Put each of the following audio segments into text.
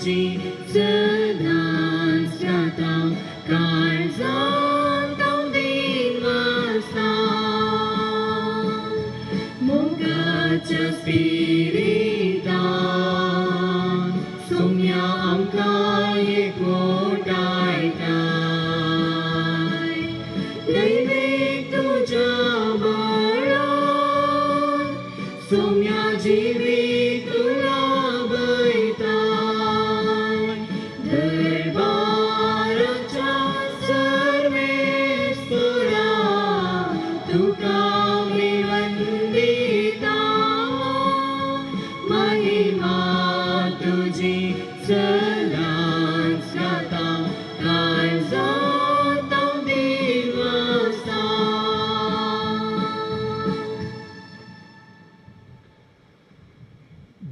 तुझी सदांच राहता काळजांत हांव दिनवासा मोगाच्या स्पिरितान सोम्या आमकां एकवटायताय दैवीक तुज्या बळान सोम्या जिवीक तुला बयताय दरबाराच्या सर्वेस्परा तुका मी वंदिता महिमा तुझी सदांच राहता काळजांत हांव दिनवासा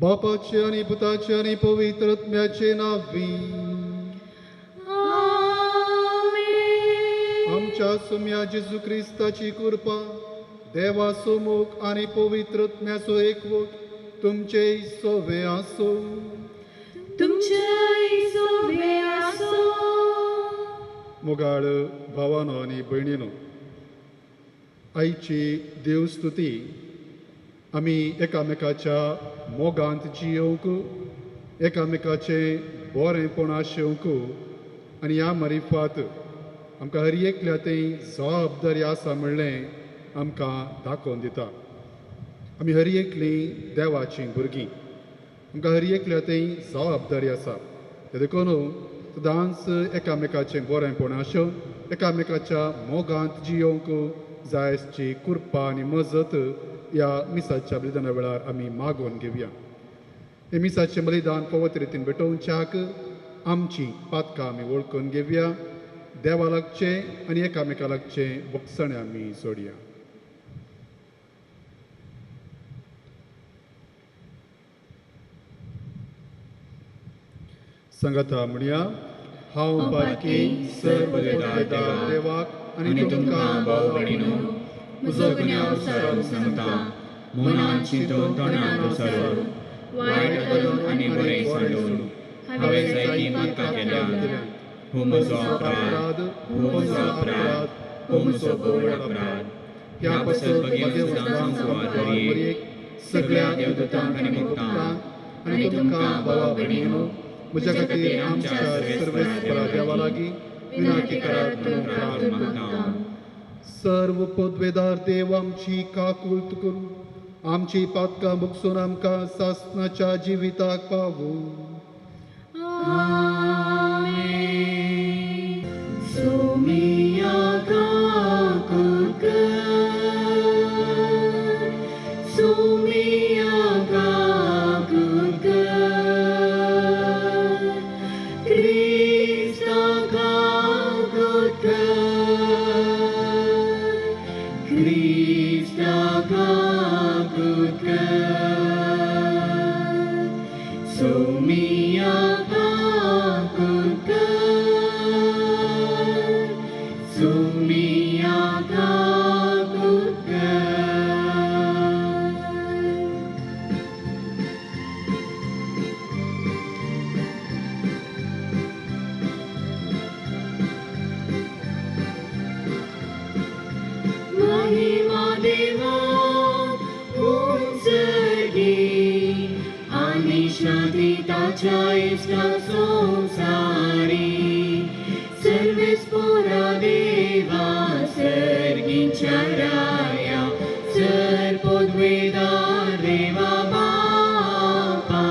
बापाचे आणि पुताचे आणि पवित्र आत्म्याचे नावी आमच्या सोम्या जेजू क्रिस्ताची कृपा देवा सोमोग आणि पवित्र आत्म्याचो एकवट तुमचे सोवे आसो मोगाळ भावानो आणि भयणीनो आईची देवस्तुती आमी एकामेकाच्या मोगांत जियोंक एकामेकाचे बरेंपण आशेवंक आनी ह्या मारिफात आमकां हर एकल्या ती जबाबदारी आसा म्हणलें आमकां दाखोवन दिता आमी हर एकलीं देवाचीं भुरगीं आमकां हर एकल्या ती जबाबदारी आसा ते देखून सदांच एकामेकाचें बरेंपण आशेवन एकामेकाच्या मोगांत जियोंक जायची कृपा आनी मजत ह्या मिसाच्या बलिदाना वेळार आमी मागोवन घेवया हे मिसाचें बलिदान पवित्र रितीन भेटोवच्याक आमची पातकां आमी वळखून घेवया देवा लागचें आनी एकामेका लागचें भोगसणें आमी जोडया संगता म्हणया हांव पातकी सर्व देवाक आनी तुमकां भाव भयणीनो म्हजो गुन्यांव विसरून सांगता मनान चिंतून तोंडान विसरून वायट करून आनी बरें सांडून हांवें जायतीं पातकां केल्यात हो म्हजो अपराध हो म्हजो अपराध हो म्हजो घोड अपराध ह्या पासून सदांच सुवात करी सगळ्या देवदूतांक आनी मुक्तांक आनी तुमकां भावा भयणीनो म्हज्या खातीर आमच्या सर्वेस्परा देवा लागीं विनंती करात म्हणून प्रार्थना मागता सर्व पदवेदार देव आमची काकूळट करून आमची पातकां भोगसून आमकां सासणाच्या जिविताक पावूं सोमिया काकूळट सोमिया काकूळट Crysta काकूळट Krista kakutka Somia kakutka Somia kakutka Mahima Deva Umsagi Anishnati Tacha Ista Somsari Sarvespora Deva Sargincharaya Sarpodvedar Deva Bapa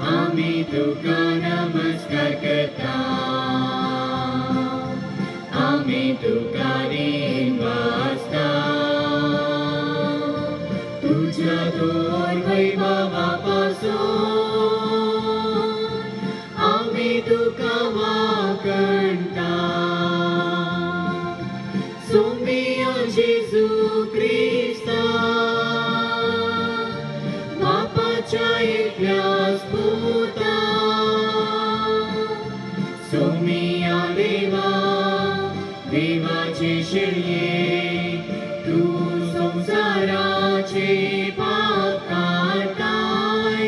Ami Tuka Namaskar Karta Ami Tuka Dinvasta Tuja Tor Vaibhavapasun Ami Tuka Vakanta Somia Jesu Krista Bapacha Eklas Puta Somia Deva देवाचे शिर्ये तू संसाराचे पाप काढताय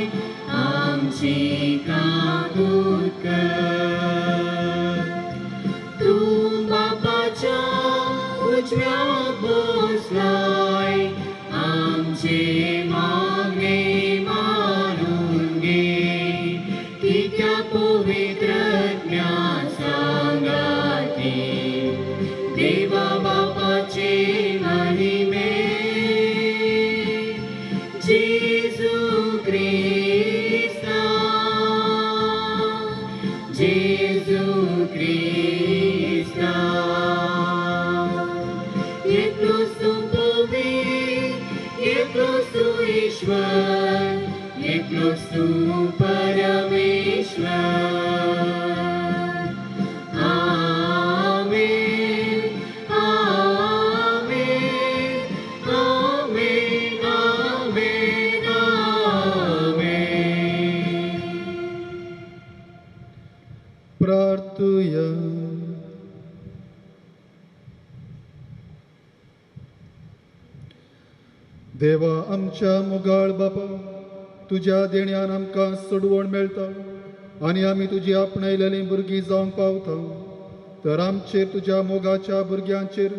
आमची काकूळट तुझोच तू परमेश्वर. आमेन, आमेन, आमेन, आमेन, आमेन. प्रार्थूया. देवा आमच्या मोगाळ बापा, तुज्या देण्यान आमकां सोडवण मेळटा आनी आमी तुजी आपणायलेलीं भुरगीं जावंक पावता. तर आमचेर तुज्या मोगाच्या भुरग्यांचेर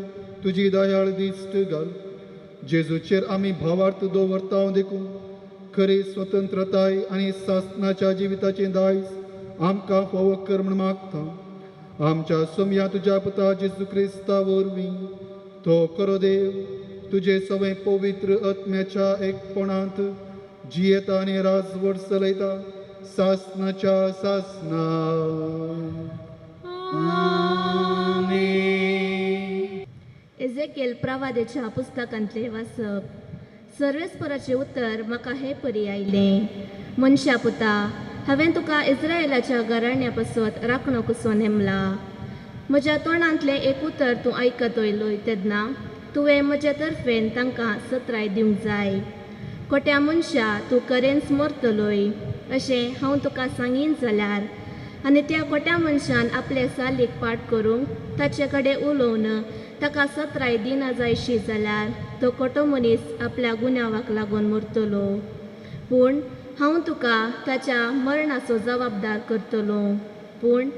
तुजी दयाळ दिश्ट घाल. जेजूचेर आमी भावार्थ दवरता देखून खरी स्वतंत्रताय आनी सासणाच्या जिविताचें दायज आमकां फावो कर म्हूण मागता. आमच्या सोम्या तुज्या पुता जेजू क्रिस्ता वरवीं तो खरो देव तुजे सगळे पवित्र आत्म्याच्या एकपणांत जियेता आनी राजवट चलयता सासणाच्या सासना. एजेकेल प्रवादेच्या पुस्तकांतले वाचप. सर्वेस्पराचें उतर म्हाका हे परी आयलें. मनशा पुता, हांवें तुका इस्रायेलाच्या घराण्या पासत राखणो कसो नेमला. म्हज्या तोंडांतलें एक उतर तूं आयकत येयलोय तेन्ना तुवें म्हजे तर्फेन तांकां सत्राय दिवंक जाय. खोट्या मनशा तूं खरेंच मरतलोय अशें हांव तुका सांगीन जाल्यार आनी त्या खोट्या मनशान आपले सालीक पाट करूंक ताचे कडेन उलोवन ताका सत्राय दिना जायशी जाल्यार तो खोटो मनीस आपल्या गुन्यांवाक लागून मरतलो. पूण हांव तुका ताच्या मरणाचो जबाबदार करतलो. पूण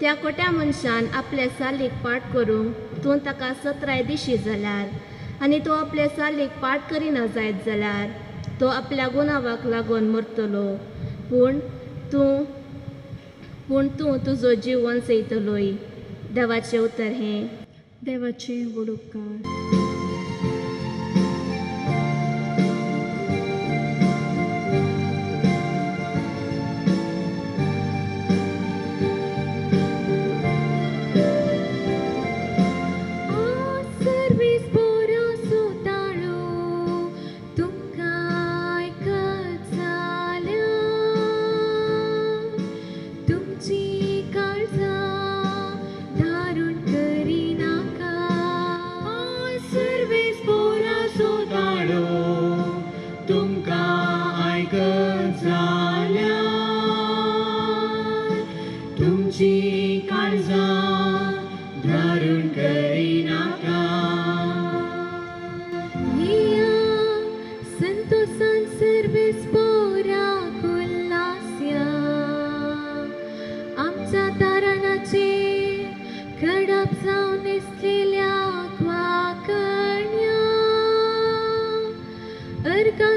त्या खोट्या मनशान आपले सालीक पाट करूंक तूं ताका सत्राय दिशी जाल्यार आनी तो आपले सालीक पाट करिना जायत जाल्यार तो आपल्या गुन्यांवाक लागून मरतलो. पूण तूं तुजो जीव वंचयतलोय. देवाचें उतर हें. देवाचे व्हड उपकार.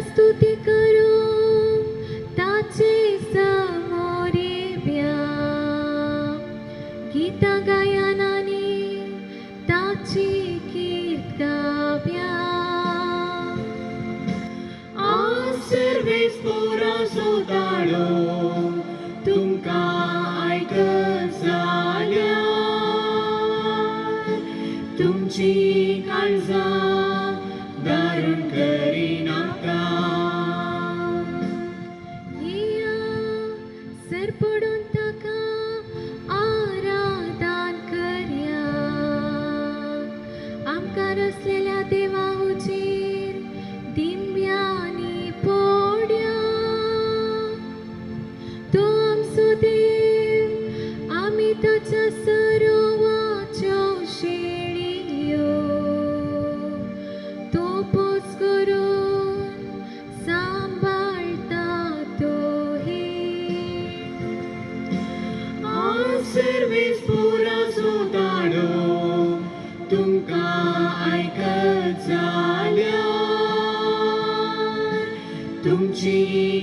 स्तुती करूं ताचे समोर येव्या. गीता गायनानी ताची कीर्त गाव्या. सर्वेस पोरा सोताळो तुमकां आयकत जाल्यार तुमची काळजां दारूण करिनाका. सरपडून ताका आराधन करया. आमकां रचलेल्या देवा हुजीर दिव्यांनी पोड्या. तो आमचो देव, आमी ताच्या सरोवाच्यो शेळयो. तो पोस करून सांबाळता तो हे. सर्वेस पोरा सोताळो तुमकां आयकत जाल्यार तुमची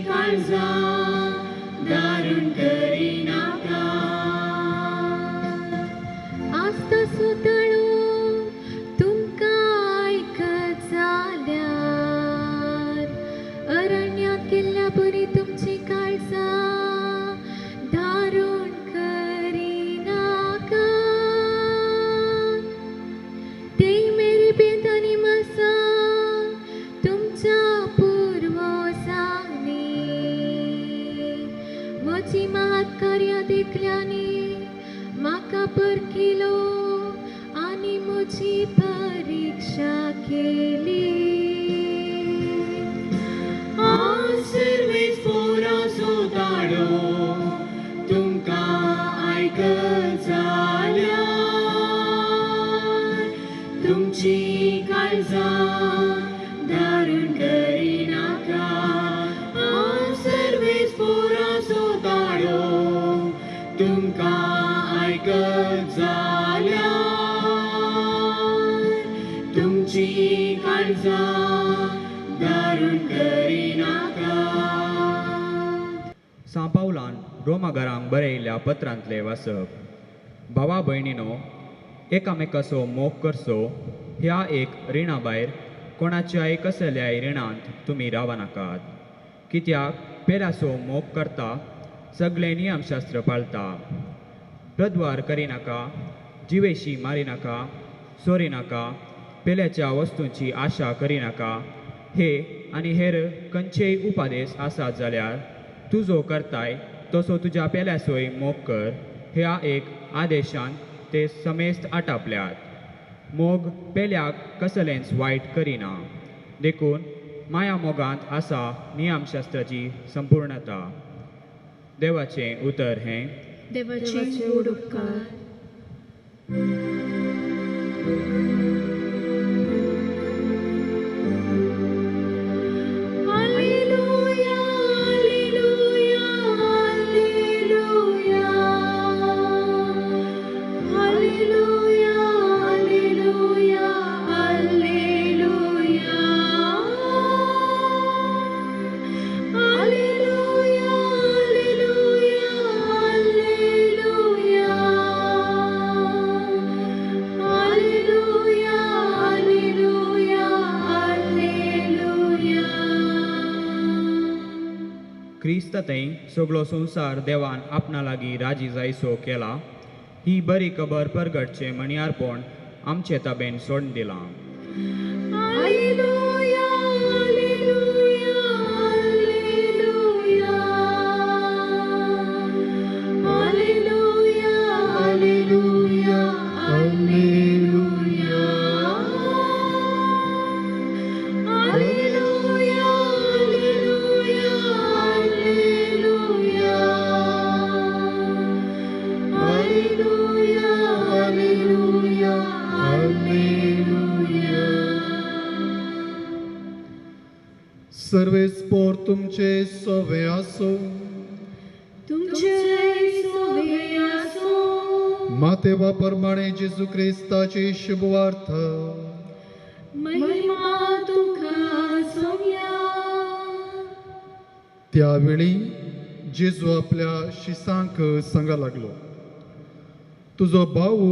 काळजां दारूण करिनाका. आस्ता सोताळो तुमकां आयकत जाल्यार अरण्यात गेल्ल्या बरी तुमची काळजां दारूण करिनाका. ते मेरी बेदानी मसा तुमच्या पुर्वजांनी म्हजी महात्कार्यां देखल्यानी म्हाका परकिलो आनी म्हजी परीक्षा केली. सर्वेच पोरांचो ताळो तुमकां आयकत जाल्यार तुमची काळजां दारूण करिनाका. सर्वेच पोरांचो ताळो तुमकां आयकत जाल्यार तुमची काळजां दारूण करिनाका. सांपावलान रोमाघरांक बरयल्ल्या पत्रांतले वाचप. भावा भयणीनो, एकामेकाचो मोग करचो ह्या एक रिणा भायर कोणाच्याय कसल्याय रिणांत तुमी रावनाकात. कित्याक पेल्याचो मोग करता सगळे नियमशास्त्र पाळता. प्रद्वार करिनाका, जिवेशी मारिनाका, सोरिनाका, पेल्याच्या वस्तूंची आशा करिनाका. हे आनी हेर खंयचेय उपादेश आसात जाल्यार तूं जो करताय तसो तुज्या पेल्याचोय मोग कर. ह्या एक आदेशान ते समेस्त आटापल्यात. मोग पेल्याक कसलेंच वायट करिना. देखून माया मोगांत आसा नियमशास्त्राची संपूर्णता. देवाचें उतर हें देवाचे उपकार. Alleluia, alleluia, alleluia. Alleluia, alleluia, alleluia. Alleluia, alleluia, alleluia. Alleluia, alleluia, alleluia. क्रिस्तांतय सगळो संवसार देवान आपणा लागीं राजी जायसो केला. ही बरी खबर परगटचें मणियारपण आमचे ताबेन सोडून दिलां. Alleluia, alleluia, alleluia. Alleluia, alleluia, alleluia. Alleluia, alleluia, alleluia. Alleluia, alleluia, alleluia. सर्वेच पोर तुमचे सोवे आसो. तुमचे सोवे आसो. मातेवा प्रमाणे जेजू क्रिस्ताची शुभवार्थ महिमा तुका सोम्या. त्यावेळी जेजू आपल्या शिसांक सांगा लागलो, तुजो भाऊ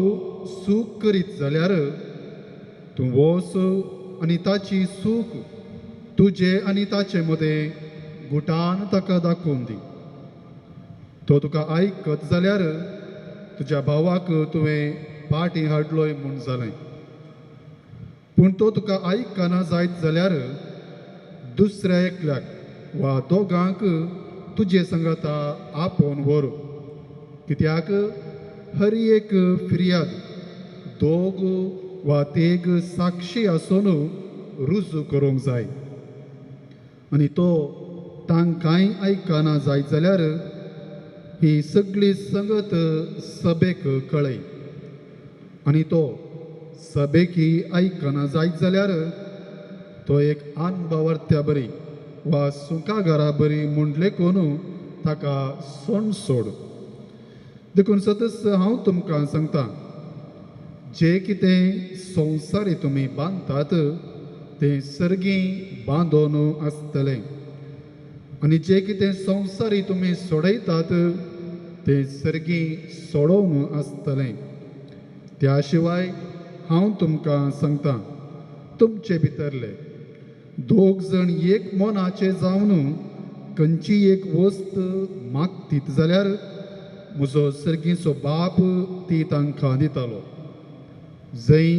सूख करीत जाल्यार तूं वच आनी ताची सूख तुजे आनी ताचे मदें गुटान ताका दाखोवन दी. तो तुका आयकत जाल्यार तुज्या भावाक तुवें पाटी हाडलोय म्हूण जालें. पूण तो तुका आयकना जायत जाल्यार दुसऱ्या एकल्याक वा दोगांक तुजे संगता आपोवन व्हर. कित्याक हर एक फिर्याद दोग वा तेग साक्षी आसून रुजू करूंक जाय. आनी तो तांकांय आयकना जायत जाल्यार ही सगळी संगत सभेक कळय. आनी तो सभेकी आयकना जायत जाल्यार तो एक अनभवर्त्या बरी वा सुकागारा बरी मुंडलेकून ताका सोण सोड. देखून सतत हांव तुमकां सांगतां, जे कितें संवसारी तुमी बांदतात तें सर्गी बांदून आसतलें, आनी जे कितें संवसारी तुमी सोडयतात तें सर्गी सोडोवन आसतलें. त्या शिवाय हांव तुमकां सांगतां, तुमचे भितरले दोग जण एक मोनाचे जावन खंयची एक वस्त मागतीत जाल्यार म्हजो सर्गीचो बाप ती तांकां दितालो. जंय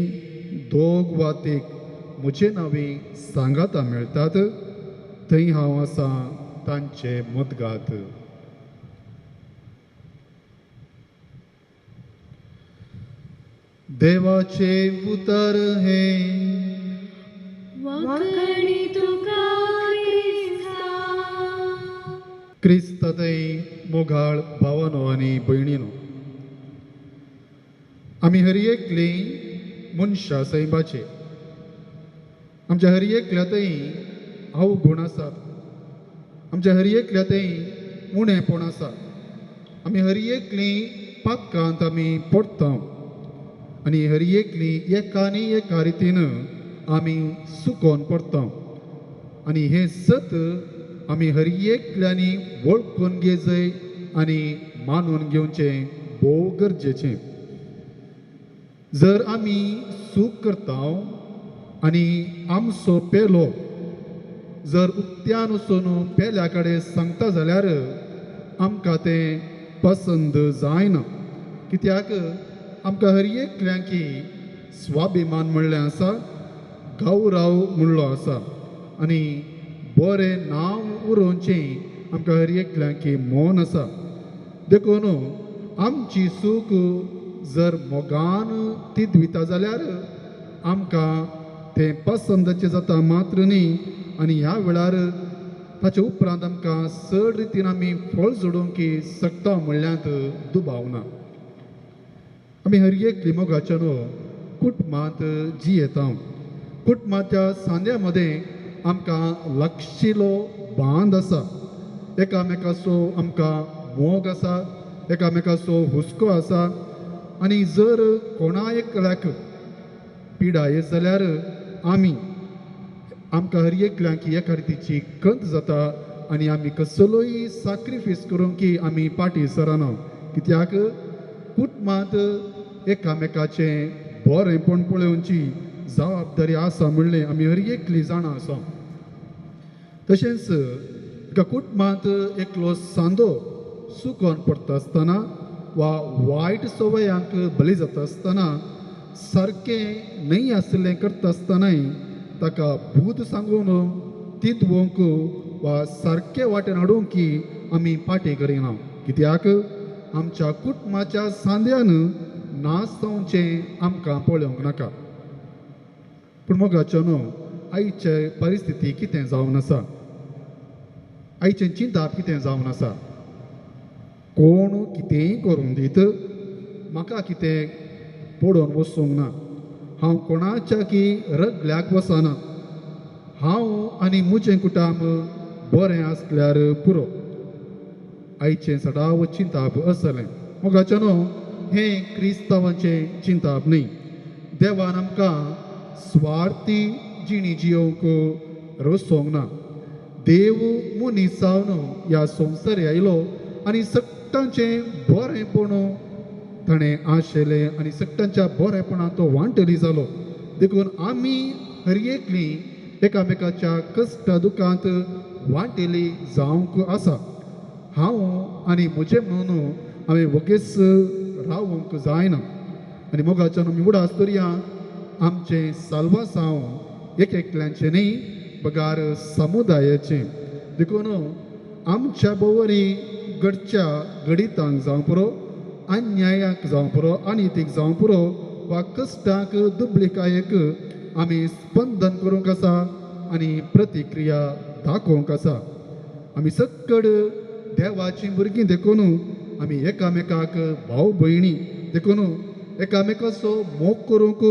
दोग वा तेग म्हजे नांवी सांगाता मेळटात थंय हांव आसां तांचे मदगांत. देवाचे उतर हे वखणी तुका क्रिस्ता. क्रिस्ततय मोगाळ भावानो आनी भयणीनो, आमी हर एकली मनशां सैबाचे. आमच्या हर एकल्यातय अवगुण आसात, आमच्या हर एकल्यातय उणेपण आसा. आमी हर एकली पातकांत आमी पडटा आनी हर एकली एका न्ही एका रितीन आमी सुकोन पडटा. आनी हे सत आमी हर एकल्यांनी वळखून घेजय आनी मानून घेवचें भोव गरजेचें. जर आमी सूख करता आनी आमचो पेलो जर उक्त्यान वचून पेल्या कडेन सांगता जाल्यार आमकां तें पसंद जायना. कित्याक आमकां हर एकल्यांक स्वाभिमान म्हणलें आसा, गौरव म्हणलो आसा आनी बरें नांव उरोवचें आमकां हर एकल्यांक मोन आसा. देखून आमची सूख जर मोगान ती दिता जाल्यार आमकां तें पसंदचें जाता मात्र न्ही. आनी ह्या वेळार ताचे उपरांत आमकां चड रितीन आमी फळ जोडूंक शकता म्हणल्यार दुबाव ना. आमी हर एकली मोगाच्यान कुटुंबांत जियेता. कुटुंबाच्या सांद्या मदें आमकां लागशिल्लो बांद आसा. एकामेकाचो आमकां मोग आसा, एकामेकाचो हुस्को आसा. आनी जर कोणा एकल्याक पिडा येत जाल्यार आमकां हर एकल्यांक एका रितीची कंत जाता आनी आमी कसलोय सॅक्रिफायस करूंक आमी फाटीं सरना. कित्याक कुटुंबांत एकामेकाचें बरेंपण पळोवची जबाबदारी आसा म्हणलें आमी हर एकली जाणा आसा. तशेंच एका कुटुंबांत एकलो सांदो सुकोन पडटा आसतना वा वायट सवयांक बली जाता आसतना सारकें न्हय आसलें करता आसतनाय ताका भूत सांगून तितवंक वा सारके वाटेन हाडूंक आमी फाटीं करिना. कित्याक आमच्या कुटुंबाच्या सांद्यान नास जावचें आमकां पळोवंक नाका. पूण मोगाच्यान आयचे परिस्थिती कितें जावन आसा, आयचें चिंताप कितें जावन आसा. कोण कितेंय करून दीत, म्हाका कितें पडोवन वचूंक ना. हांव कोणाच्या रगल्याक वचना. हांव आनी म्हजें कुटुंब बरें आसल्यार पुरो. आयचें सदांच चिंताप आसलें. मोगाच्यान हें क्रिस्तांवांचें चिंताप न्ही. देवान आमकां स्वार्थी जिणी जियोंक रोसोंक ना. देव मनीस जावन ह्या संवसारी आयलो आनी सगळ्यांचें बरेंपण ताणें आशिल्लें आनी सगळ्यांच्या बरेपणान तो वांटली जालो. देखून आमी हर एकली एकामेकाच्या कश्ट दुखांत वांटेली जावंक आसा. हांव आनी म्हजें म्हणून हांवें वगेस रावूंक जायना. आनी मोगाच्यान आमी उडास करया आमचें साल्वासांव एक एकल्यांचें न्ही बगार समुदायाचें. देखून आमच्या बवरी घडच्या गडितांक जावं पुरो, अन्यायाक जावं पुरो, अनितीक जावं पुरो वा कश्टाक दुबळिकायेक आमी स्पंदन करूंक आसा आनी प्रतिक्रिया दाखोवंक आसा. आमी सकड देवाचीं भुरगीं देखून आमी एकामेकाक भाव भयणी देखून एकामेकाचो मोग करूंक,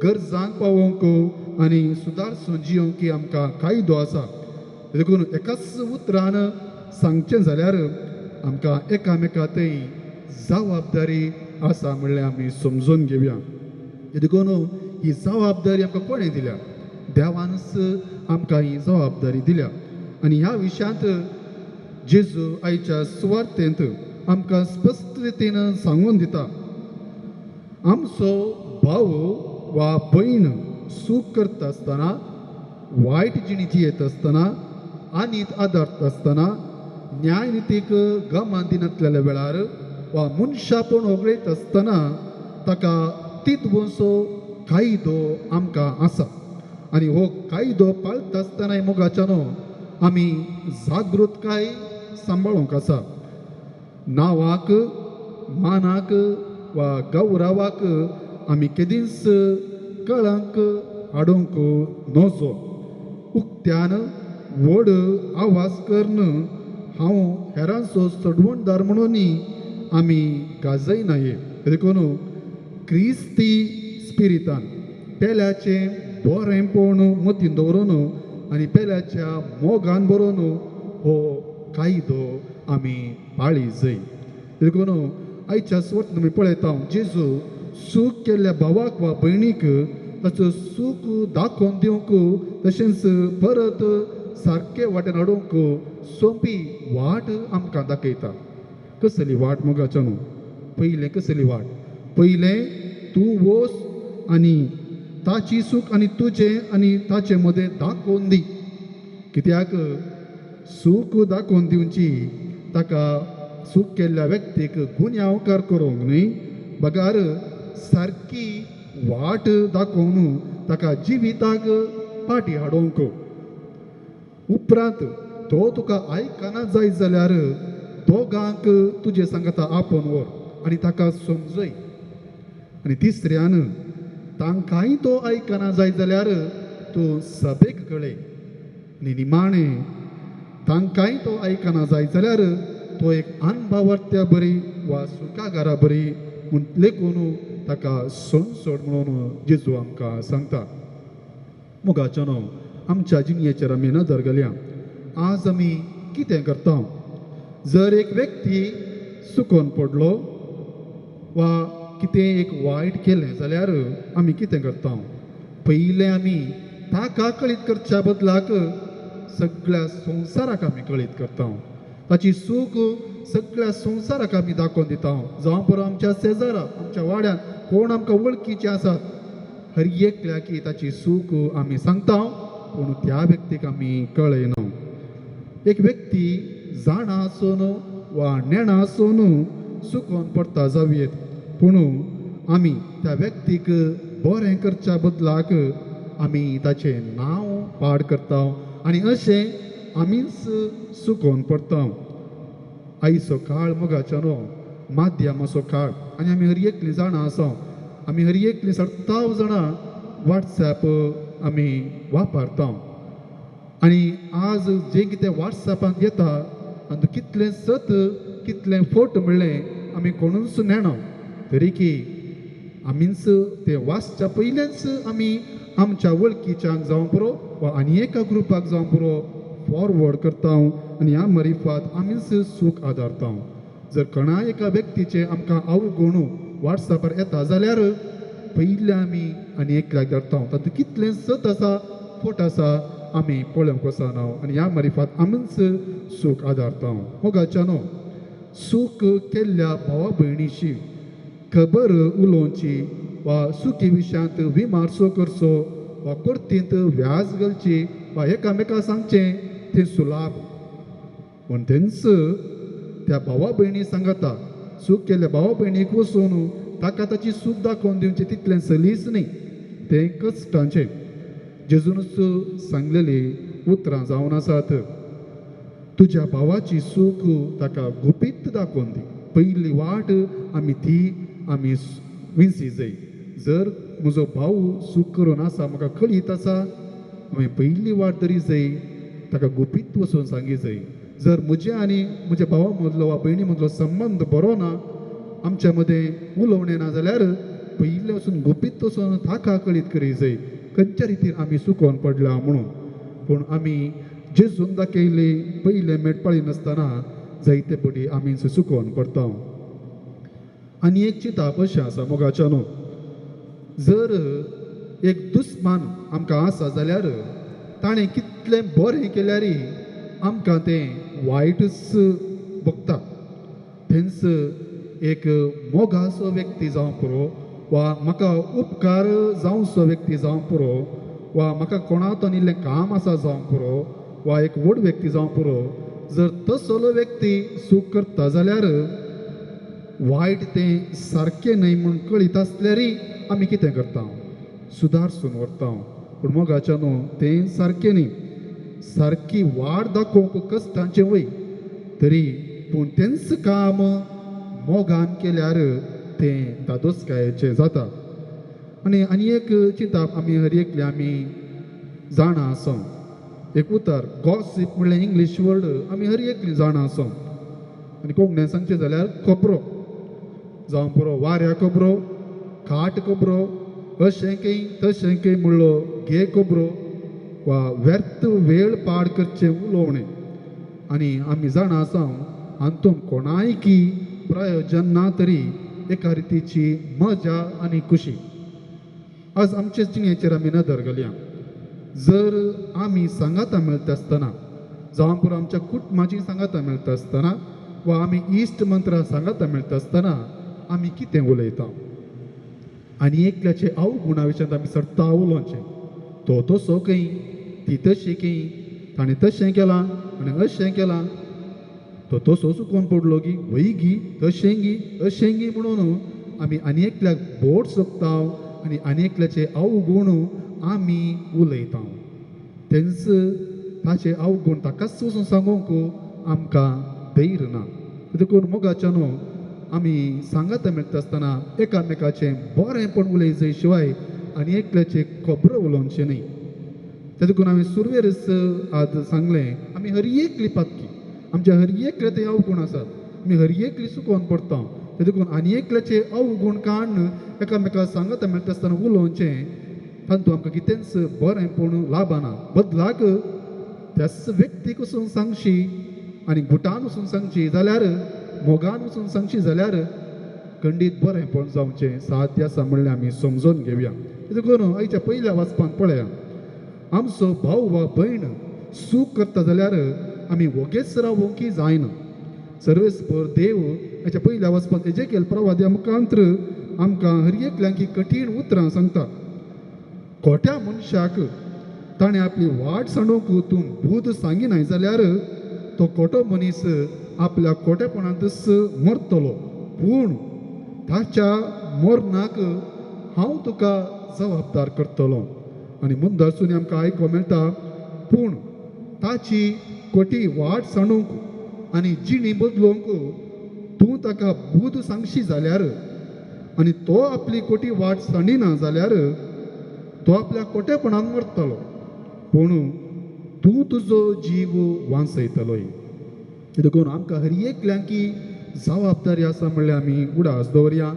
गरजांक पावोवंक आनी सुदारसून जियोंक आमकां कायदो आसा. देखून एकाच उतरान सांगचें जाल्यार आमकां एकामेकांतय जबाबदारी आसा म्हणलें आमी समजून घेवया. देखून ही जबाबदारी आमकां कोणें दिल्या? देवानच आमकां ही जबाबदारी दिल्या. आनी ह्या विशयांत जेजू आयच्या सुवार्तेंत आमकां स्पश्ट रितीन सांगून दिता. आमचो भाव वा भयण सूख करता आसतना, वायट जिणी जियेत आसतना, आनीत आदारता आसतना, न्याय नितीक गमान दिनातल्या वेळार वा मनशापण ओगळीत आसतना ताका तितवोसो कायदो आमकां आसा. आनी हो कायदो पाळटा आसतनाय मोगाच्यान आमी जागृतकाय सांबाळूंक आसा. नांवाक, मानाक वा गौरवाक आमी केदींच कळंक हाडूंक नजो उक्त्यान व्हड आवाज करन हांव हेरांचो चडवणदार म्हणून आमी गाजयनाये देखून क्रिस्ती स्पिरितान पेल्याचें बरेंपण मतीन दवरून आनी पेल्याच्या मोगान बरोवन हो कायदो आमी पाळी जाय देखून आयच्या सुवातेन आमी पळयता जेजू सूख केल्ल्या भावाक वा भयणीक ताचो सूख दाखोवन दिवंक तशेंच परत सारके वाटेन हाडूंक सोंपी वाट आमकां दाखयता कसली वाट मोगाच्या न्हू पयलें कसली वाट पयलें तूं वच आनी ताची सूख आनी तुजें आनी ताचे मदें दाखोवन दी कित्याक सूख दाखोवन दिवची ताका सूख केल्ल्या व्यक्तीक गुन्यांवकार करूंक न्ही बगार सारकी वाट दाखोवन ताका जिविताक फाटी हाडोवंक उपरांत तो तुका आयकना जायत जाल्यार दोगांक तुजे सांगता आपोवन व्हर आनी ताका समजय आनी तिसऱ्यान तांकांय तो आयकना जायत जाल्यार तूं सभेक कळय आनी निमाणें तांकांय तो आयकना जायत जाल्यार तो एक अनभावर्त्या बरी वा सुखागारा बरी म्हूण लेखून ताका सण सोड म्हणून जेजू आमकां सांगता मोगाच्या न्हू आमच्या जिणयेचेर आमी नदर घालया आज आमी कितें करता जर एक व्यक्ती सुकोन पडलो वा कितें एक वायट केलें जाल्यार आमी कितें करता पयलें आमी ताका कळीत करच्या बदलाक सगळ्या संवसाराक आमी कळीत करता ताची सूख सगळ्या संवसाराक आमी दाखोवन दिता जावं बरो आमच्या शेजाराक आमच्या वाड्यान कोण आमकां वळखीचे आसात हर एकल्याक ताची सूख आमी सांगता पूण त्या व्यक्तीक आमी कळयना एक व्यक्ती जाणा आसून वा नेणा आसून सुकोन पडटा जावयेत पूण आमी त्या व्यक्तीक बरें करच्या बदलाक आमी ताचें नांव पाड करता आनी अशें आमीच सुकोन पडटा आयचो काळ मोगाच्या न्हू माध्यमाचो काळ आनी आमी हर एकलीं जाणां आसा आमी हर एकलीं 70 जाणां वॉट्सॅप आमी वापरता आनी आज जें कितें वॉट्सॅपांत येता आनी कितलें सत कितलें फोट म्हणलें आमी कोणूच नेणा तरी की आमीच तें वाचच्या पयलेंच आमी आमच्या वळखीच्यांक जावं पुरो वा आनी एका ग्रुपाक जावं पुरो फॉरवर्ड करता आनी ह्या मरिफात आमीच सूख आदारता जर कोणा एका व्यक्तीचे आमकां अवगुण वॉट्सॅपार येता जाल्यार पयलीं आमी आनी एकल्याक धरता तातूंत कितलें सत आसा फोट आसा आमी पळोवंक वचना आनी ह्या मरिफात आमीच सूख आदारता मोगाच्या न्हू सूख केल्ल्या भावा भयणीशी खबर उलोवची वा सुखी विशयांत विमारसो करचो वा परतींत व्याज घालची वा एकामेका सांगचें तें सुलाभ पूण तेंच त्या भावा भयणी सांगता सूख केल्ल्या भावा भयणीक वचून ताका ताची सूख दाखोवन दिवचें तितलें सलीस न्ही तें कश्टांचें जेजूनच सांगलेली उतरां जावन आसात तुज्या भावाची सूख ताका गुपीत दाखोवन दी पयली वाट आमी ती आमी विंसी जाय जर म्हजो भाव सूख करून आसा म्हाका कळीत आसा हांवें पयली वाट तरी जाय ताका गुपीत वचून सांगी जाय जर म्हजे आनी म्हज्या भावा मदलो वा भयणी मदलो संबंद बरो ना आमच्या मदें उलोवणें ना जाल्यार पयलें वचून गुपीत वचून ताका कळीत करी जाय खंयच्या रितीन आमी सुकोवन पडल्या म्हणून पूण आमी जेजून दाखयली पयलें मेटपाळी नासतना जायते पटी आमी सुकोवन पडटा आनी एक चिताप अशें आसा मोगाच्या न्हू जर एक दुस्मान आमकां आसा जाल्यार ताणें कितलें बरें केल्यारय आमकां तें वायटच भोगता थंयच एक मोगाचो व्यक्ती जावं पुरो वा म्हाका उपकार जावचो व्यक्ती जावं पुरो वा म्हाका कोणातून इल्लें काम आसा जावं पुरो वा एक व्हड व्यक्ती जावं पुरो जर तसलो व्यक्ती सूख करता जाल्यार वायट तें सारकें न्हय म्हूण कळीत आसल्यारय आमी कितें करता सुदारसून व्हरता पूण मोगाच्या न्हू तें सारकें न्ही सारकी वाट दाखोवंक कश्टांचें वय तरी पूण तेंच काम मोगान केल्यार तें दादोसकायेचें जाता आनी एक चिंता आमी हर एकले आमी जाणा आसो एक उतर गॉसिप म्हणल्यार इंग्लीश वर्ड आमी हर एकली जाणा आसो आनी कोंकणीन सांगचें जाल्यार खबरो जावं पुरो वाऱ्या खबरो खाट खबरो अशें खंय तशें खंय म्हणलो घे खबरो वा व्यर्थ वेळ पाड करचें उलोवणें आनी आमी जाणा आसा हातूंत कोणायकी प्रयोजन ना तरी एका रितीची मजा आनी खुशी आज आमचे जिणेचेर आमी नदर घालया जर आमी सांगाता मेळटा आसतना जावं पुरो आमच्या कुटुंबाची सांगाता मेळटा आसतना वा आमी इश्ट मंत्रां सांगाता मेळटा आसतना आमी कितें उलयता आनी एकल्याचे अवगुणा विशयान आमी सरता उलोवचें तो तसो खंय ती तशी खंय ताणें तशें केलां आनी अशें केलां तो तसो चुकोवन पडलो गी वय गी तशें गी अशें गी म्हणून आमी आनी एकल्याक बोट सोंपता आनी आनी एकल्याचे अवगुण आमी उलयता तेंच ताचे अवगुण ताकाच वचून सांगूंक आमकां धैर्य ना देखून मोगाच्या न्हू आमी सांगाता मेळटा आसतना एकामेकाचें बरेंपण उलय जाय शिवाय आनी एकल्याचे खबरो उलोवचें न्ही ते देखून हांवें सुरवेरच आज सांगलें आमी हर एकली पातकी आमच्या हर एकले ते अवगुण आसात आमी हर एकली चुकोवन पडटा ते देखून आनी एकल्याचे अवगुण काडून एकामेकाक सांगाता मेळटा आसतना उलोवचें तातूंत आमकां कितेंच बरेंपण लाभना बदलाक त्याच व्यक्तीक वचून सांगशी आनी गुटान वचून सांगची जाल्यार मोगान वचून सांगची जाल्यार खंडीत बरेंपण जावचें साध्य आसा म्हणलें आमी समजून घेवया देखून आयच्या पयल्या वाचपांत पळया आमचो भाव वा भयण सूख करता जाल्यार आमी वगेच रावोंकी जायना सर्वेस्पर देव हाच्या पयल्या वचपांत एजेकेल प्रवादी मुखांत्र आमकां हर एकल्यांकी कठीण उतरां सांगता खोट्या मनशाक ताणें आपली वाट सांडूंक तूं बूद सांगिनाय जाल्यार तो खोटो मनीस आपल्या खोटेपणांतच मरतलो पूण ताच्या मरणाक हांव तुका जबाबदार करतलो आनी मुद्दासून आमकां आयकूंक मेळटा पूण ताची खोटी वाट सांडूंक आनी जिणी बदलूंक तूं ताका बूद सांगशी जाल्यार आनी तो आपली खोटी वाट सांडिना जाल्यार तो आपल्या खोटेपणान मरतलो पूण तूं तुजो जीव वांचयतलोय देखून आमकां हर एकल्यांकी जबाबदारी आसा म्हणल्यार आमी उडास दवरया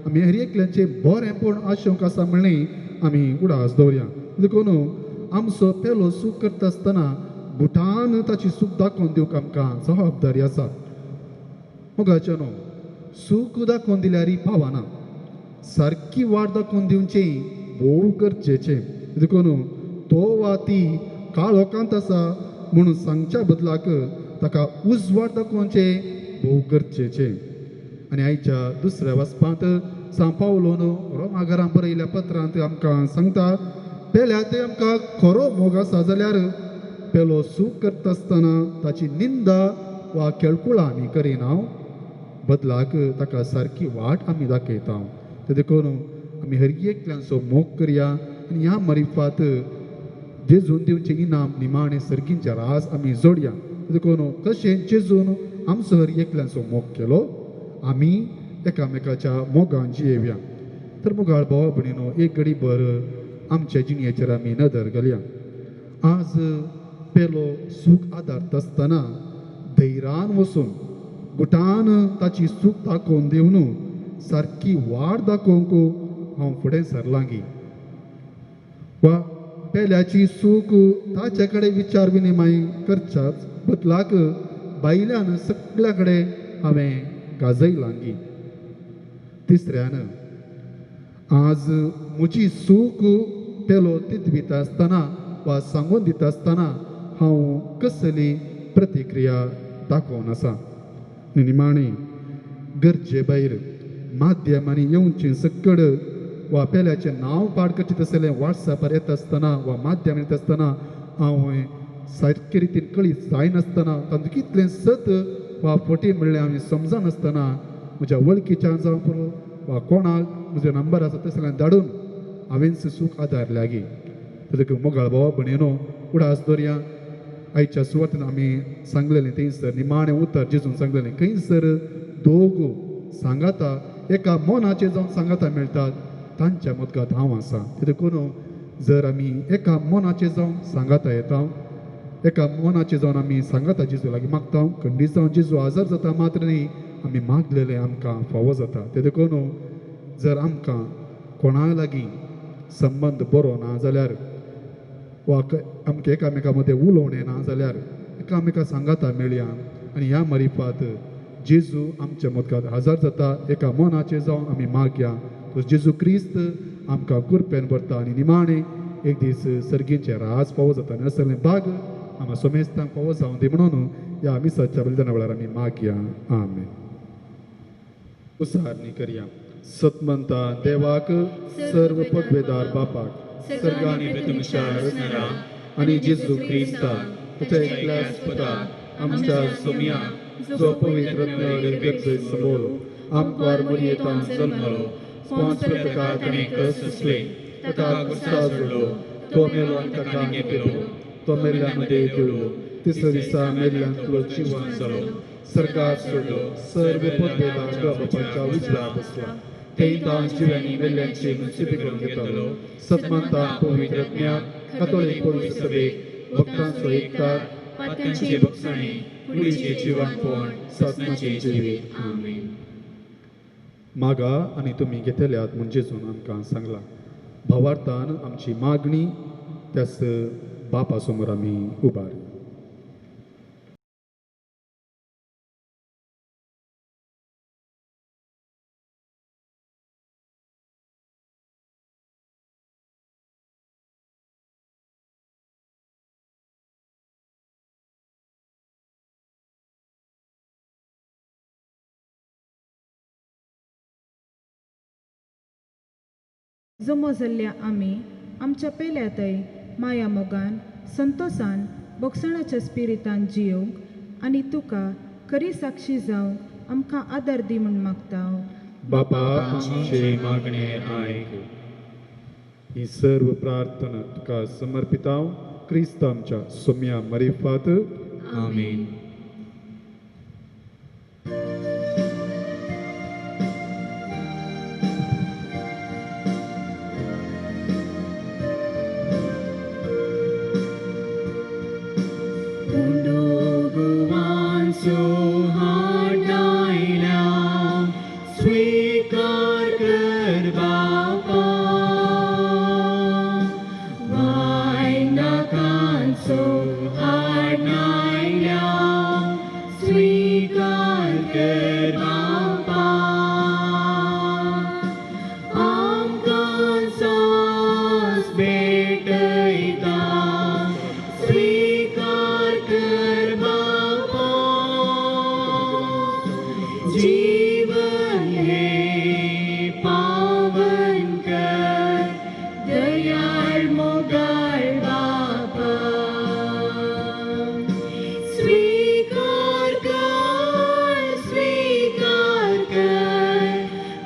आमी हर एकल्यांचे बरेंपण आशोवंक आसा म्हणलें आमी उडास दवरया देखून आमचो पेलो सूख करता आसतना गुटान ताची सूख दाखोवन दिवंक आमकां जबाबदारी आसा मोगाचें न्हू सूख दाखोवन दिल्यार पावना सारकी वाट दाखोवन दिवची भोव गरजेचें देखून तो वा ती काळोखांत आसा म्हणून सांगच्या बदलाक ताका उजवाड दाखोवचें भोव गरजेचें आनी आयच्या दुसऱ्या वाचपांत सांव पावलोन रोमाघरांत बरयल्या पत्रांत आमकां सांगता पेल्या ते आमकां खरो मोग आसा जाल्यार पेलो सूख करता आसतना ताची निंदा वा केळकुळां आमी करिना बदलाक ताका सारकी वाट आमी दाखयता ते देखून आमी हर एकल्यांचो मोग करया आनी ह्या मारिफात जेजून दिवचें इनाम निमाणें सर्गींच्या रास आमी जोडया देखून कशें जेजून आमचो हर एकल्यांचो मोग केलो आमी एकामेकाच्या मोगान जियेवया तर मोगाळ भावा भयणीनो एक घडी भर आमच्या जिणेचेर आमी नदर घालया आज पेलो सूख आदारता आसतना धैर्यान वचून गुटान ताची सूख दाखोवन दिवन सारकी वाट दाखोवंक हांव फुडें सरलां वा पेल्याची सूख ताचे कडेन विचार विनिमय करच्याच बदलाक बायल्यान सगळ्या कडेन हांवें गाजयलां तिसऱ्यान आज म्हजी सूख पेलो तितविता आसतना वा सांगून दिता आसतना हांव कसली प्रतिक्रिया दाखोवन आसा निमाणी गरजे भायर माध्यमांनी येवची सकड वा पेल्याचें नांव पाड करचें तसलें वॉट्सॅपार येता आसतना वा माध्यम येता आसतना हांव सारके रितीन कळीत जायनासतना तातूंत कितलें सत वा फटी म्हणलें हांवें समजनासतना म्हज्या वळखीच्यान जावं पुरो वा कोणाक म्हजो नंबर आसा तसलें धाडून हांवें सूख आदारल्या देखून मोगाळ भावा भयणीनो उडास दवरया आयच्या सुवातेन आमी सांगलेलें थंयसर निमाणें उतर जेजून सांगलेलें खंयसर दोग सांगाता एका मनाचेर जावन सांगाता मेळटात तांच्या मदगांत हांव आसा देखून जर आमी एका मनाचे जावन सांगाता येता एका मनाचे जावन आमी सांगाता जेजू लागीं मागता खंडीत जावन जेजू आजार जाता मात्र न्ही आमी मागलेले आमकां फावो जाता ते देखून जर आमकां कोणा लागीं संबंद बरो ना जाल्यार वा आमकां एकामेका मदें उलोवणें ना जाल्यार एकामेका सांगाता मेळया आनी ह्या मरिफात जेजू आमच्या मदगांत हजर जाता एका मनाचे जावन आमी मागया तो जेजू क्रिस्त आमकां कुरपेन भरता आनी निमाणें एक दीस सर्गींचे राज फावो जाता आनी असलें भाग आमकां सोमेस्तांक फावो जावं दी म्हणून ह्या आमी सच्च्या बलिदाना वेळार आमी मागया आमेन. उसारणी करया. सतमंता देवाक सर्व पदवेदार बापाक सर्ग आनी प्रथमशार असणारा आनी जेजू क्रिस्ताक तुझ्या एकल्याच पदाक आमच्या सोम्या जो पवित्र रत्न समोर आमकां मरयेतां जल्मलो पांच प्रकार ताणें कस असले ताका कुस्ता जोडलो तो मेलो आनी ताका गेलो तो मेल्ल्यां मध्ये देवलो तिसऱ्या दिसा मेल्ल्यांतलो जिवंत जालो सर्गाक सोडलो सर्व पदवेदार बापाच्या उजव्यार बसला तें जिव्यांनी मेल्ल्यांची मुनसिबी करून घेतलो सतमंता पवित्र ज्ञान कातोलीक पवित्र सभेक भक्तांचो एकता पात्यांचे भक्षणे कुडीचे जिवणपण सतनाचे जिवीत आमेन. मागा आनी तुमी घेतल्यात म्हणजे जेजून आमकां सांगला भावार्थान आमची मागणी त्यास बापा समोर आमी उबार. जमो जाल्ल्या आमी आमच्या पेल्यातय माया मोगान संतोषान बक्षणाच्या स्पिरितान जियोंक आनी तुका खरी साक्षी जावंक आमकां आदार दी म्हूण मागता. बापा आमचे मागणे आयक. ही सर्व प्रार्थना तुका समर्पिता क्रिस्त आमच्या सोम्या मरिफात आमेन. स्वीकार कर बापा वायनाकांचो हाड नायल्या स्वीकार कर बापा आमकां सास भेटयता स्वीकार कर बापा जीवन हे पावन कर दयाळ मोगाळ बापा स्वीकार कर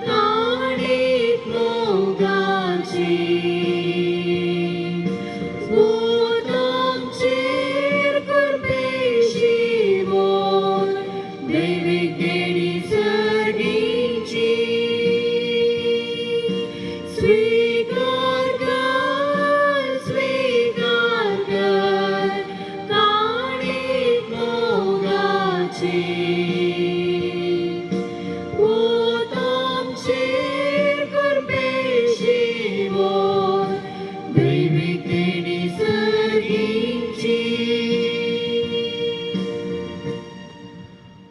काणीक मोगाची भूत आमचेर कुरपेशी मोर दैवीक देणी सर्गीची स्वीकार कर काणीक मोगाची भूत आमचेर कुरपेशी मोर दैवीक देणी सर्गीची.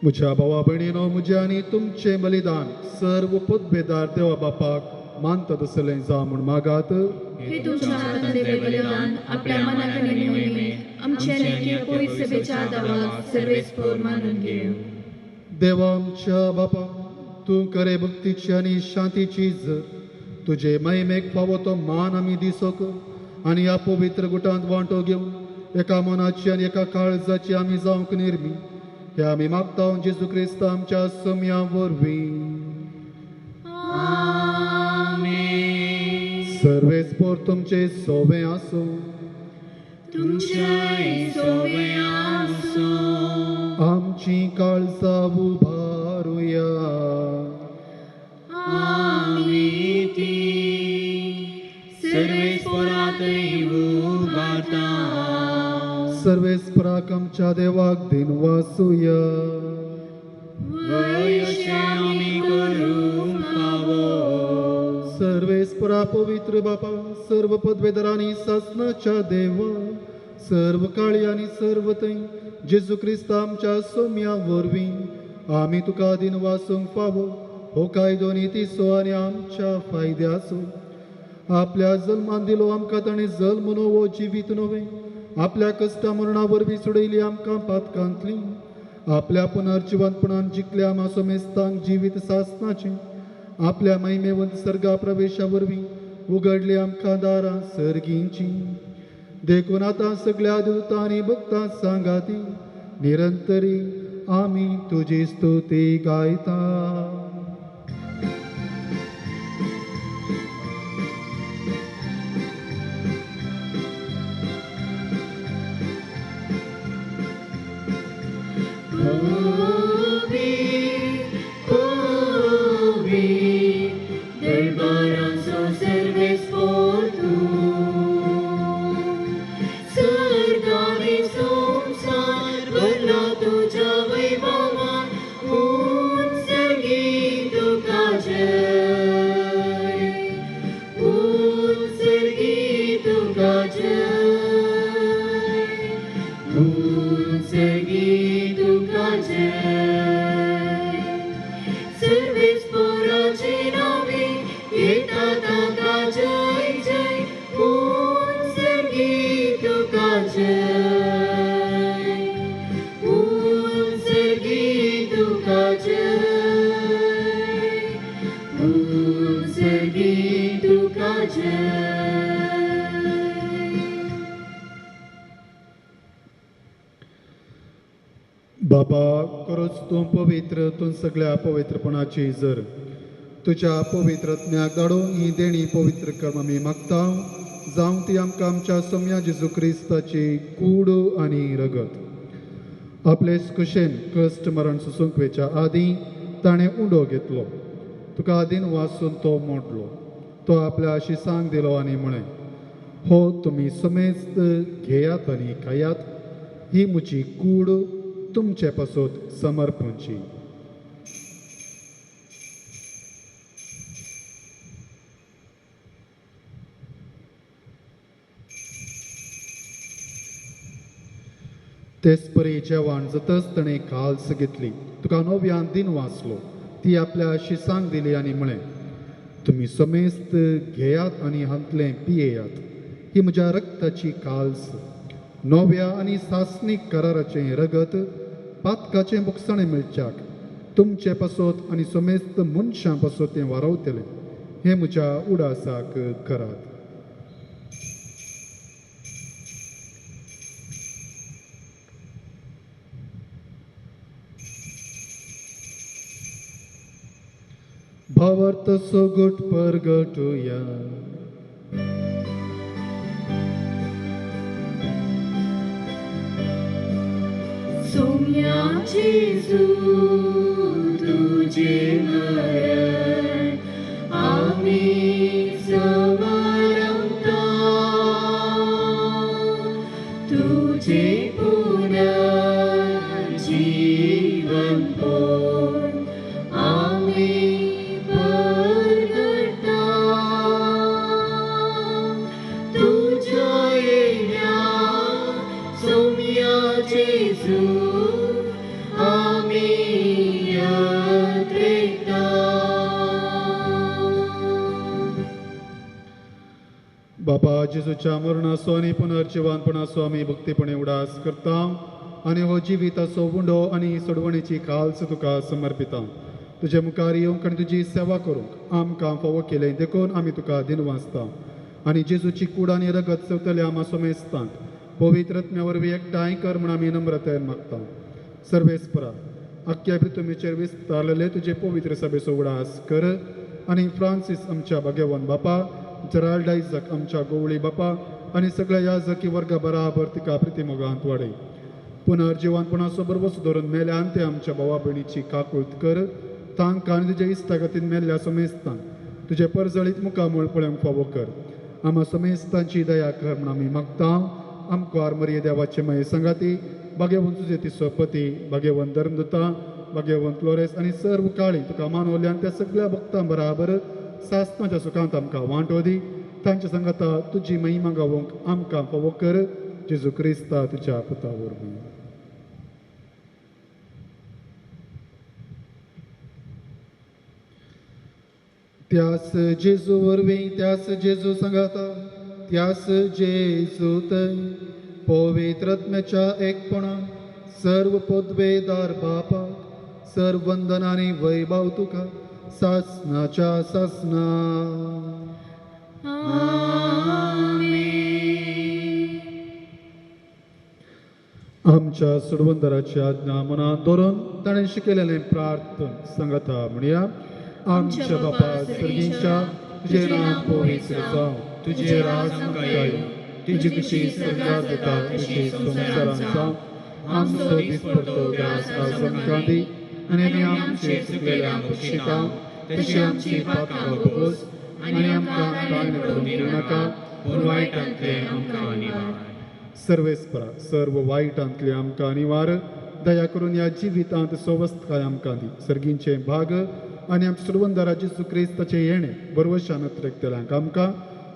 म्हज्या भावा भयणीनो म्हजे आनी तुमचे बलिदान सर्व पदवेदार देवा बापाक मानता तसलें जा म्हूण मागात. हे तुमच्या हातांतले बलिदान आपल्या मनाकडे नेहमी आमच्या नेके पवित्र सभेच्या आदाराक सर्वेस्पर मानून घेऊ. देवा आमच्या बापा तूं करे भक्तीची आनी शांतीची इज्जत तुजे महिमेक फावो तो मान आमी दिसोक आनी ह्या पवित्र गुटांत वांटो घेवन एका मनाची आनी एका काळजाची आमी जावंक निर्मी हे आमी मागता जेजू क्रिस्त आमच्या सोम्या वरवीं. सर्वेस्पर तुमचे सोवे आसूं. तुमचे सोवे आसूं. आमची काळजां उबारुया. आमी ती आमच्या देवाक दिन वासुया. वैश्य आम्ही करूंक फावो. सर्वेस्परा पवित्र बापा, सर्व पदवेदरांनी सासनाच्या देवा, सर्व काळी आणि सर्व थंय जेजू क्रिस्त आमच्या सोम्या वरवीं आमी तुका दिन वासूंक फावो. हो कायदो नितीसो आनी आमच्या फायद्याचो. आपल्या जल्मान दिलो आमकां ताणें जल्म नवो जिवीत नवे. आपल्या कश्टा मरणा वरवीं सोडयली आमकां पातकांतली. आपल्या पुनर्जिवंतपणान जिखल्या आमा सोमेस्तांक जिवीत सासनाचें. आपल्या महिमेवंत सर्गा प्रवेशा वरवीं उगडली आमकां दारां सर्गींची. देखून आतां सगळ्या दूतां आनी भक्तां सांगाती निरंतरी आमी तुजी स्तुती गायता. दरबारांचो सर्वेस्पोर तूं. सर्गांनी संवसार भरला तुज्या वैभवान. उत्सर्गी तुका जय. उत्सर्गी तुका जय. उत्सर्गी तुका जय. सर्वेस्पोराचे नावे येता ताका जय जय. उत्सर्गी तुका जय. उत्सर्गी तुका जय. उत्सर्गी तुका जय. बाबा, खरोच तूं पवित्र, तूं सगळ्या पवित्रपणाची जर तुज्या पवित्रत्म्याक धाडून ही देणी पवित्र कर्म आमी मागता. जावं ती आमकां आमच्या सोम्या जेजू क्रिस्ताची कूड आनी रगत. आपले कुशेन कश्ट मरण सुसूंक वेच्या आदीं ताणें उंडो घेतलो. तुका आदीन वाचून तो मोडलो. तो आपल्या शिसांक दिलो आनी म्हळें, हो तुमी समेस्त घेयात आनी खायात. ही म्हजी कूड तुमचे पासत समर्पणची. तेच परी जेवण जातच ताणें काल्स घेतली. तुका नव्यान दिन वाचलो. ती आपल्या शिसांक दिली आनी म्हळें, तुमी समेस्त घेयात आनी हांतलें पियेयात. ही म्हज्या रक्ताची काल्स, नव्या आनी सासणीक कराराचें रगत, पातकाचें बुकसाणें मेळच्याक तुमचे पासत आनी समेस्त मनशां पासत तें वारवतलें. हें म्हज्या उडासाक करात. भावार्थ सोगुट परगटुया. सोम्या जेजू तुझे मरण आम्ही समारंभता. तुझे पुनर्जीवन पोर आम्ही परगटा. तुझ्या येण्या सोम्या जेजू आम्ही यात्रेता. बाबा, जेजूच्या मरणाचो आनी पुनर्जिवानपणाचो आमी भक्तीपणे उडास करता आनी हो जिविताचो उंडो आनी सोडवणेची काल्स तुका समर्पिता. तुजे मुखार येवंक आनी तुजी सेवा करूंक आमकां फावो केलें देखून आमी तुका दिन वाचता. आनी जेजूची कूड आनी रगत चवतल्या आमा सोमेस्तांक पवित्रत्म्या वरवीं एकठांय कर म्हूण आमी नम्रतायेन मागता. सर्वेस्परा, आख्ख्या पृथ्वीचेर विस्तारलेले तुजे पवित्र सभेचो उडास कर. आनी फ्रांसीस आमच्या भाग्यवान बापा, जराल्ड आयझक आमच्या गोवळी बापा आनी सगळ्या याजकी वर्गा बराबर तिका प्रितीमोगांत वाडय. पुनर्जिवानपणाचो बरोबर सुदारून मेल्यान ते आमच्या भावा भयणीची काकूळट कर. तांकां आनी तुज्या इश्टागतीन मेल्ल्या समेस्तांक तुजे परजळीत मुखामोळ पळोवंक फावो कर. आमा समेस्तांची दया कर म्हूण आमी मागता. आमकां मरिये देवाचे माये संगाती भाग्यवंत तुझे तिसोपती भाग्यवंत धर्मदुता भाग्यवंत फ्लोरेस आनी सर्व काळी तुका मानवल्यान त्या सगळ्या भक्तां बराबर सासणाच्या सुखांत आमकां वांटो दी तांच्या संगता तुजी महिमा गावोंक आमकां फावो कर जेजू क्रिस्ता तुज्या पुता वरवीं त्यास जेजू वरवीं त्यास जेजू संगता त्यास जेजू थंय पवित्रत्म्याच्या एकपणान सर्व पदवेदार बापाक सर्व वंदन आनी वैभव तुका सासणाच्या सासना आमच्या सुडवंदराची आज्ञा मनात धरून ताणें शिकयलेलें प्रार्थन संगता म्हणया आमच्या बापा सर्गीच्या तुझे नाम पवित्र जावं तुझे राज आमकां तुझी कशी स्वर्गांत जाता तशी संवसारांत जावं आमचो दिसपडटो ग्रास आज आमकां दी आनी आमी आमचेर चुकलेल्या बक्षिता तशी आमची पातकां भोगोस आनी आमकां ताळमेळ करूंक दिवं नाका पूण वायटांतले आमकां निवार सर्वेस्परा सर्व वायटांतले आमकां निवार दया करून ह्या जिवितांत सोवस्थकाय आमकां दी सर्गींचे भाग आनी आमच्या सुडवंदरा जेजू क्रिस्ताचे येणे बरवशान उतरयतल्यांक आमकां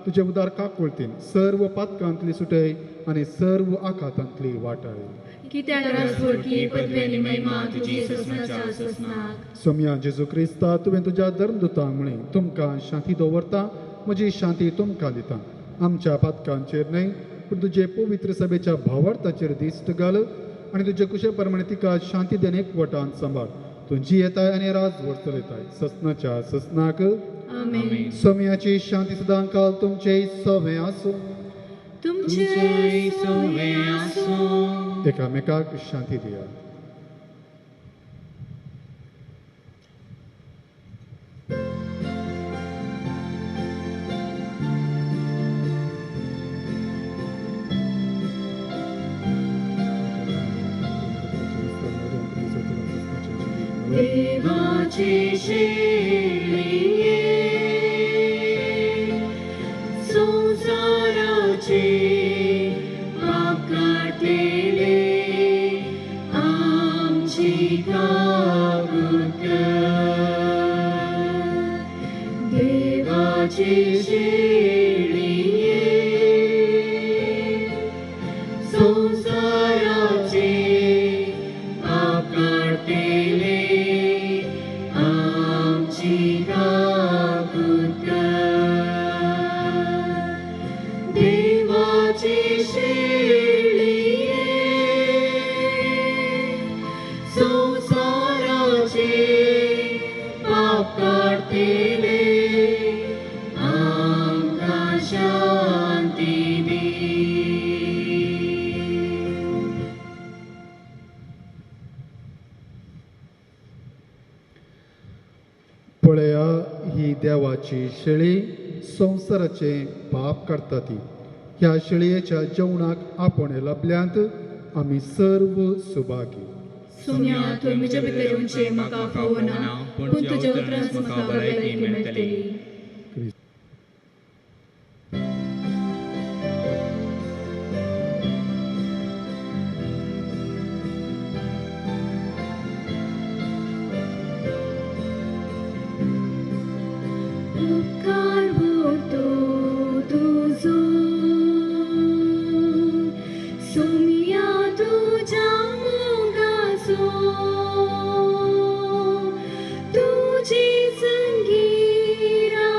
तुजे उदार काकुळतीन सर्व पातकांतली सुटय आनी सर्व आखातांतली वाटाय कित्याक राजवटी पदवेनी महिमा तुजी ससनाच्या ससनाक सोम्या जेजू क्रिस्ता तुवें तुज्या धर्मदुतांक म्हळें तुमकां शांती दवरता म्हजी शांती तुमकां दिता आमच्या पातकांचेर न्हय पूण तुजे पवित्र सभेच्या भावार्थाचेर दिश्ट घाल आनी तुजे कुशे प्रमाणे तिका शांती देन एकवटान सांबाळ तुजी येताय आनी राज चलयताय ससनाच्या ससनाक आमेन सोम्याची शांती सदां काल तुमचे सोवे आसूं तुमचे सोवे आसूं एकामेकाक शांती दिया देवाचे शेळिये संसाराचे पाप काढलेले आमची काबूल कर देवाचे शेळिये संसाराचे पाप काढलेले देवाची शेळिये संसाराचे पाप काढतेले आमकां शांती दी पळया ही देवाची शेळी संसाराचे पाप काडटा ती ह्या शेळयेच्या जेवणाक आपण लभल्यांत आमी सर्व सुभागी सोम्या थंय म्हजे भितर येवचे म्हाका फावो ना पूण तुज्या उतरांच म्हाका भलायकी मेळटली उपकार व्हरतो तुजो सोम्या तुज्या मोगाचो तुजी संगीरा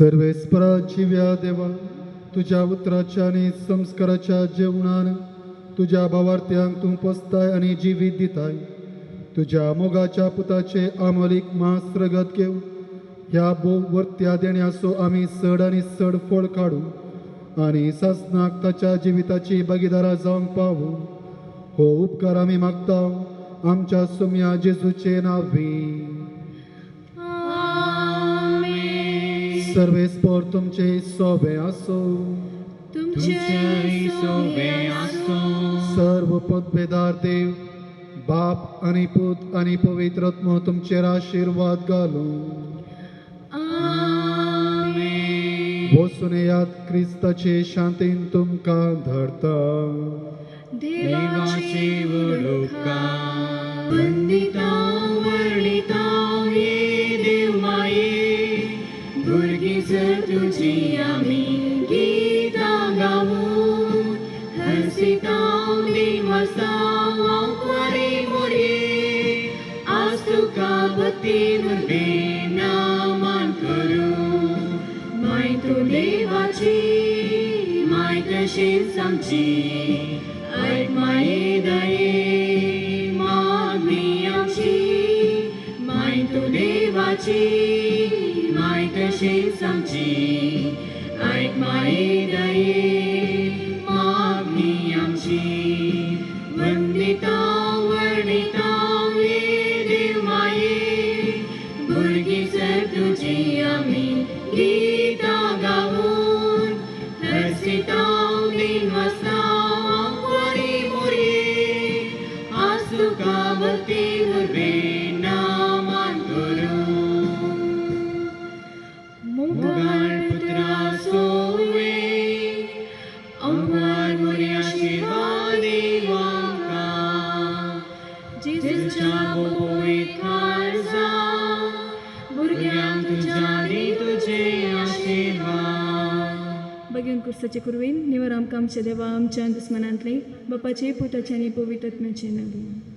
सर्वेस्परा जिव्या देवा, तुझ्या उतराच्या आणि संस्काराच्या जेवणान तुझ्या भावार्थ्यांक तूं पोसताय आणि जिवीत दिताय. तुझ्या मोगाच्या पुताचे आमोलीक मास्त्रगत घेवन ह्या वर्त्या देण्याचो आमी चड आनी चड फळ काडू आनी सासनाक ताच्या जिविताची भागीदारा जावंक पावू. हो उपकार आमी मागता आमच्या सोम्या जेजूचे नांवी. सर्वेस्पर तुमचे सोबे आसो. तुमचे सोबे आसो. सर्व पदवेदार देव बाप आणि पूत आणि पवित्र आत्मा तुमचेर आशीर्वाद घालू. वचून यात क्रिस्ताचे शांतीन तुमकां धरता. देवाचे उपकार वंदिता वर्णिता ये देव माये. भुरगीं जर तुजी आमी गितां गावून हर्षितां दिन वासां वांकवारी मोरये. आज तुका भक्तीन उर्बेन नामान करूं. माय तूं देवाची माय तशीच आमची. ऐक माये दये मागणी आमची. माय तूं देवाची माय तशीच आमची. ऐक माये दये मागणी आमची. वंदिता वर्णिता ये देव माये. भुरगीं जर तुजी आमी गितां गावून हर्षितां दिन वासां वारी मोरये. आज तुका भक्तीन उर्बेन नामान करूं. मोगाळ पुत्रा सोवे अंगवार मोरी आशीर्वादी वांका. जेजूच्या बोबोईत खारजा भुरग्यांक तुज्या दी तुजे आशीर्वाद. भगवान कुर्साचे कुरवेन निवर आमकां आमच्या देवा आमच्या दुस्मनांतले बापाचे पुताचे आनी पवित्र आत्म्याचे नांव.